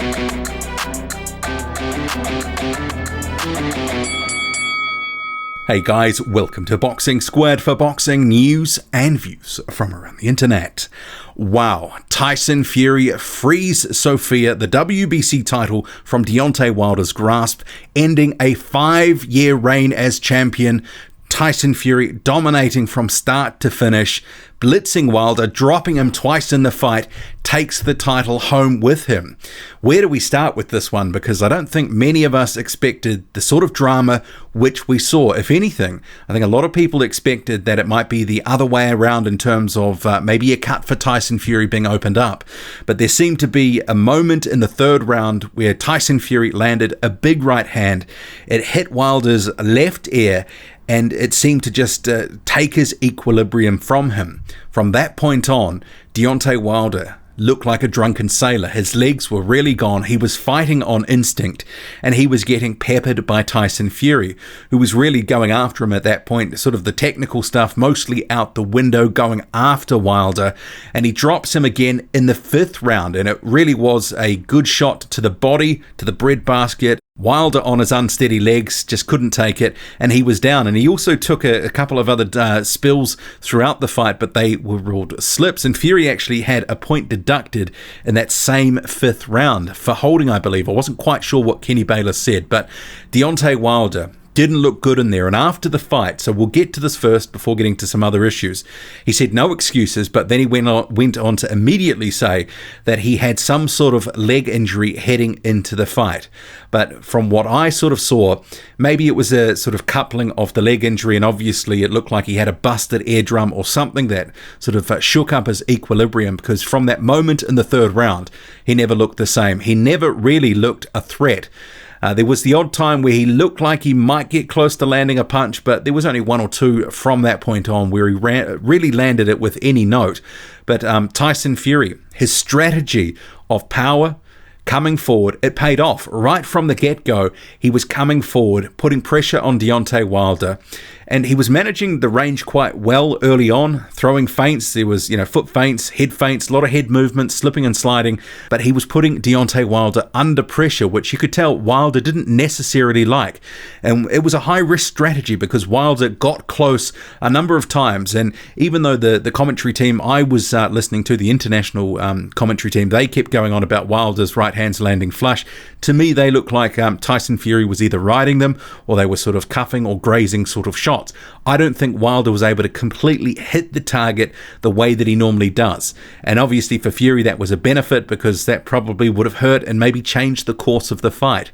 Hey guys, welcome to Boxing Squared for boxing news and views from around the internet. Wow, Tyson Fury frees Sophia, the WBC title, from Deontay Wilder's grasp, ending a 5-year reign as champion. Tyson Fury dominating from start to finish, blitzing Wilder, dropping him twice in the fight, takes the title home with him. Where do we start with this one? Because I don't think many of us expected the sort of drama which we saw. If anything, I think a lot of people expected that it might be the other way around in terms of maybe a cut for Tyson Fury being opened up. But there seemed to be a moment in the third round where Tyson Fury landed a big right hand. It hit Wilder's left ear, and it seemed to just take his equilibrium from him. From that point on, Deontay Wilder looked like a drunken sailor. His legs were really gone. He was fighting on instinct, and he was getting peppered by Tyson Fury, who was really going after him at that point. Sort of the technical stuff mostly out the window, going after Wilder, and he drops him again in the 5th round, and it really was a good shot to the body, to the breadbasket. Wilder on his unsteady legs just couldn't take it, and he was down. And he also took a couple of other spills throughout the fight, but they were ruled slips, and Fury actually had a point deducted in that same 5th round for holding, I believe. I wasn't quite sure what Kenny Baylor said, but Deontay Wilder didn't look good in there. And after the fight, so we'll get to this first before getting to some other issues, he said no excuses, but then he went on to immediately say that he had some sort of leg injury heading into the fight. But from what I sort of saw, maybe it was a sort of coupling of the leg injury, and obviously it looked like he had a busted eardrum or something that sort of shook up his equilibrium, because from that moment in the 3rd round, he never looked the same. He never really looked a threat. There was the odd time where he looked like he might get close to landing a punch, but there was only 1 or 2 from that point on where he really landed it with any note. But Tyson Fury, his strategy of power, coming forward, it paid off. Right from the get-go, he was coming forward, putting pressure on Deontay Wilder, and he was managing the range quite well early on, throwing feints. There was, foot feints, head feints, a lot of head movement, slipping and sliding, but he was putting Deontay Wilder under pressure, which you could tell Wilder didn't necessarily like. And it was a high-risk strategy because Wilder got close a number of times, and even though the commentary team I was listening to, the international commentary team, they kept going on about Wilder's right hands landing flush, to me they looked like Tyson Fury was either riding them or they were sort of cuffing or grazing sort of shots. I don't think Wilder was able to completely hit the target the way that he normally does. And obviously for Fury that was a benefit, because that probably would have hurt and maybe changed the course of the fight.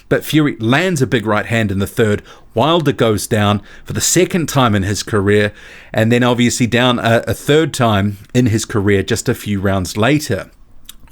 But Fury lands a big right hand in the 3rd. Wilder goes down for the 2nd time in his career, and then obviously down a 3rd time in his career just a few rounds later.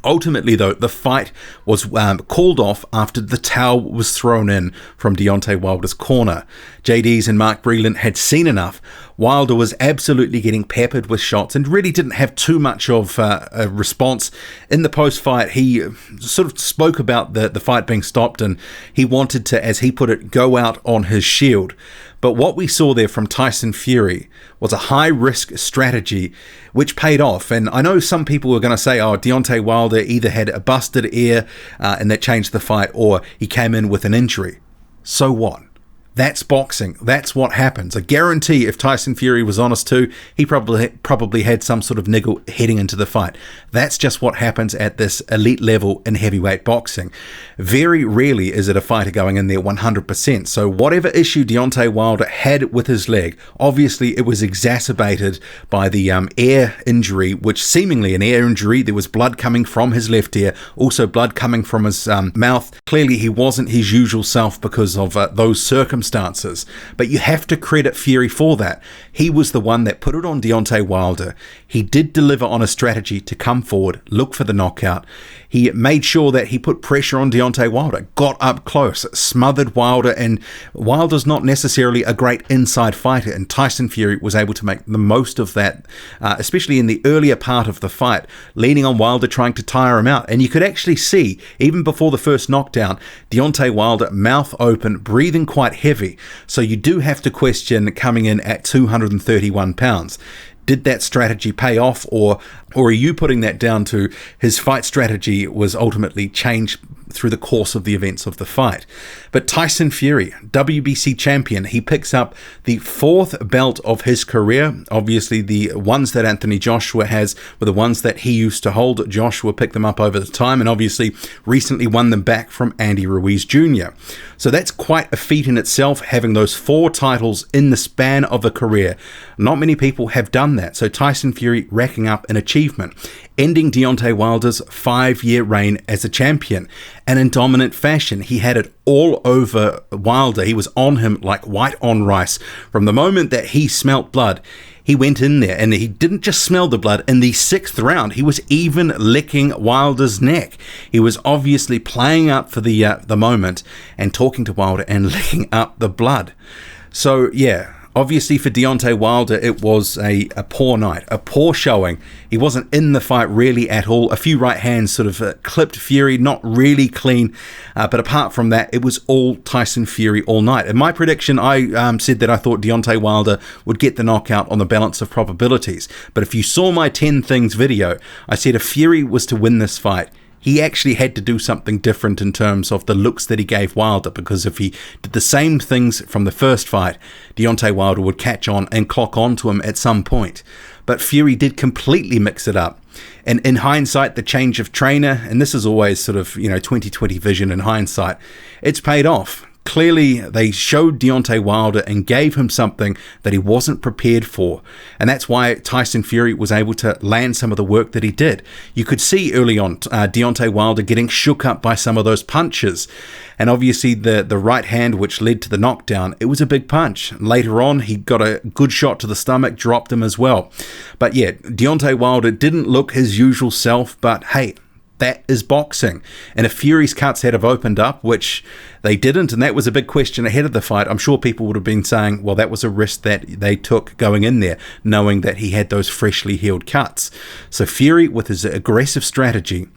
Ultimately, though, the fight was called off after the towel was thrown in from Deontay Wilder's corner. JD's and Mark Breland had seen enough. Wilder was absolutely getting peppered with shots and really didn't have too much of a response. In the post-fight, he sort of spoke about the fight being stopped, and he wanted to, as he put it, go out on his shield. But what we saw there from Tyson Fury was a high-risk strategy which paid off. And I know some people were going to say, oh, Deontay Wilder either had a busted ear and that changed the fight, or he came in with an injury. So what? That's boxing. That's what happens. I guarantee if Tyson Fury was honest too, he probably had some sort of niggle heading into the fight. That's just what happens at this elite level in heavyweight boxing. Very rarely is it a fighter going in there 100%. So whatever issue Deontay Wilder had with his leg, obviously it was exacerbated by the ear injury, which seemingly an ear injury. There was blood coming from his left ear, also blood coming from his mouth. Clearly he wasn't his usual self because of those circumstances. But you have to credit Fury for that. He was the one that put it on Deontay Wilder. He did deliver on a strategy to come forward, look for the knockout. He made sure that he put pressure on Deontay Wilder, got up close, smothered Wilder, and Wilder's not necessarily a great inside fighter, and Tyson Fury was able to make the most of that, especially in the earlier part of the fight, leaning on Wilder, trying to tire him out. And you could actually see, even before the first knockdown, Deontay Wilder, mouth open, breathing quite heavy. So you do have to question coming in at 231 pounds. Did that strategy pay off, or are you putting that down to his fight strategy was ultimately changed through the course of the events of the fight? But Tyson Fury, WBC champion, he picks up the 4th belt of his career. Obviously, the ones that Anthony Joshua has were the ones that he used to hold. Joshua picked them up over the time and obviously recently won them back from Andy Ruiz Jr. So that's quite a feat in itself, having those 4 titles in the span of a career. Not many people have done that. So Tyson Fury racking up an achievement, ending Deontay Wilder's 5-year reign as a champion. And in dominant fashion, he had it all over Wilder. He was on him like white on rice. From the moment that he smelt blood, he went in there, and he didn't just smell the blood. In the 6th round, he was even licking Wilder's neck. He was obviously playing up for the moment and talking to Wilder and licking up the blood. So, yeah, obviously for Deontay Wilder, it was a poor night, a poor showing. He wasn't in the fight really at all. A few right hands sort of clipped Fury, not really clean. But apart from that, it was all Tyson Fury all night. In my prediction, I said that I thought Deontay Wilder would get the knockout on the balance of probabilities. But if you saw my 10 things video, I said if Fury was to win this fight, he actually had to do something different in terms of the looks that he gave Wilder, because if he did the same things from the first fight, Deontay Wilder would catch on and clock on to him at some point. But Fury did completely mix it up. And in hindsight, the change of trainer, and this is always sort of, 20/20 vision in hindsight, it's paid off. Clearly, they showed Deontay Wilder and gave him something that he wasn't prepared for. And that's why Tyson Fury was able to land some of the work that he did. You could see early on Deontay Wilder getting shook up by some of those punches. And obviously the right hand, which led to the knockdown, it was a big punch. Later on, he got a good shot to the stomach, dropped him as well. But yeah, Deontay Wilder didn't look his usual self, but hey, that is boxing. And if Fury's cuts had have opened up, which they didn't, and that was a big question ahead of the fight, I'm sure people would have been saying, well, that was a risk that they took going in there, knowing that he had those freshly healed cuts. So Fury, with his aggressive strategy,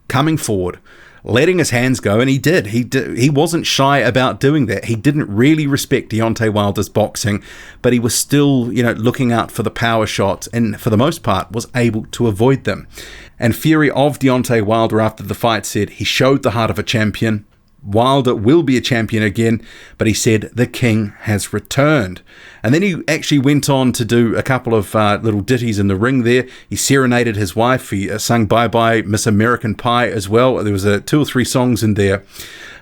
coming forward, letting his hands go, and he did. He wasn't shy about doing that. He didn't really respect Deontay Wilder's boxing, but he was still, looking out for the power shots, and for the most part was able to avoid them. And Fury of Deontay Wilder after the fight said he showed the heart of a champion. Wilder will be a champion again, but he said the king has returned. And then he actually went on to do a couple of little ditties in the ring there. He serenaded his wife. He sung Bye Bye Miss American Pie as well. There was 2 or 3 songs in there.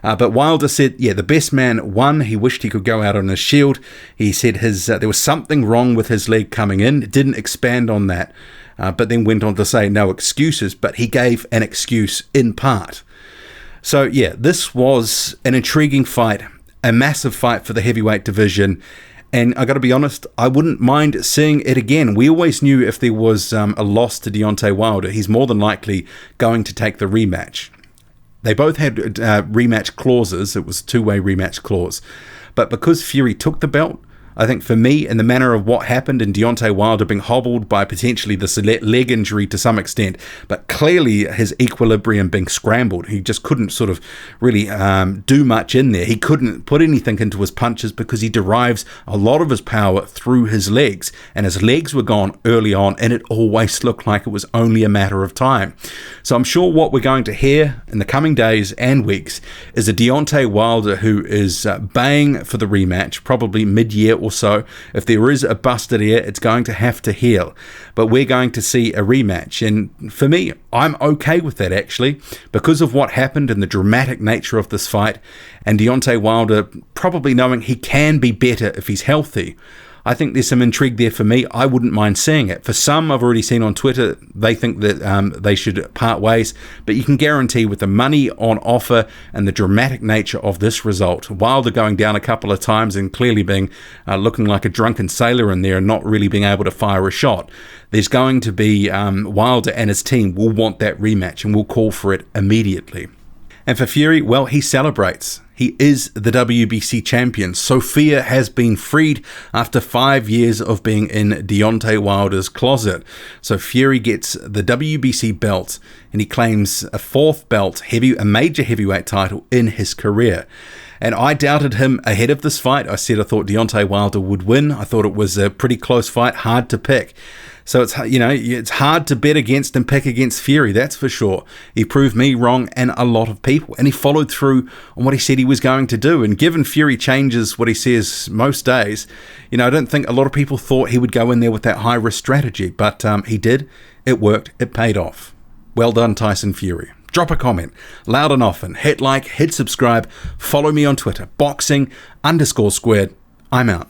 But Wilder said, yeah, the best man won. He wished he could go out on his shield. He said there was something wrong with his leg coming in. Didn't expand on that, but then went on to say no excuses. But he gave an excuse in part. So yeah, this was an intriguing fight, a massive fight for the heavyweight division. And I got to be honest, I wouldn't mind seeing it again. We always knew if there was a loss to Deontay Wilder, he's more than likely going to take the rematch. They both had rematch clauses. It was a 2-way rematch clause. But because Fury took the belt, I think for me, in the manner of what happened in Deontay Wilder being hobbled by potentially this leg injury to some extent, but clearly his equilibrium being scrambled. He just couldn't sort of really do much in there. He couldn't put anything into his punches because he derives a lot of his power through his legs. And his legs were gone early on, and it always looked like it was only a matter of time. So I'm sure what we're going to hear in the coming days and weeks is a Deontay Wilder who is baying for the rematch, probably mid-year or so. If there is a busted ear, it's going to have to heal. But we're going to see a rematch. And for me, I'm okay with that actually, because of what happened and the dramatic nature of this fight, and Deontay Wilder probably knowing he can be better if he's healthy. I think there's some intrigue there for me. I wouldn't mind seeing it. For some, I've already seen on Twitter, they think that they should part ways. But you can guarantee with the money on offer and the dramatic nature of this result, Wilder going down a couple of times and clearly being looking like a drunken sailor in there and not really being able to fire a shot, there's going to be Wilder and his team will want that rematch and will call for it immediately. And for Fury, well, he celebrates. He is the WBC champion. Sophia has been freed after 5 years of being in Deontay Wilder's closet. So Fury gets the WBC belt, and he claims a 4th belt, a major heavyweight title in his career. And I doubted him ahead of this fight. I said I thought Deontay Wilder would win. I thought it was a pretty close fight, hard to pick. So it's hard to bet against and pick against Fury, that's for sure. He proved me wrong and a lot of people. And he followed through on what he said he was going to do. And given Fury changes what he says most days, I don't think a lot of people thought he would go in there with that high-risk strategy. But he did. It worked. It paid off. Well done, Tyson Fury. Drop a comment, loud and often. Hit like, hit subscribe. Follow me on Twitter, boxing_squared. I'm out.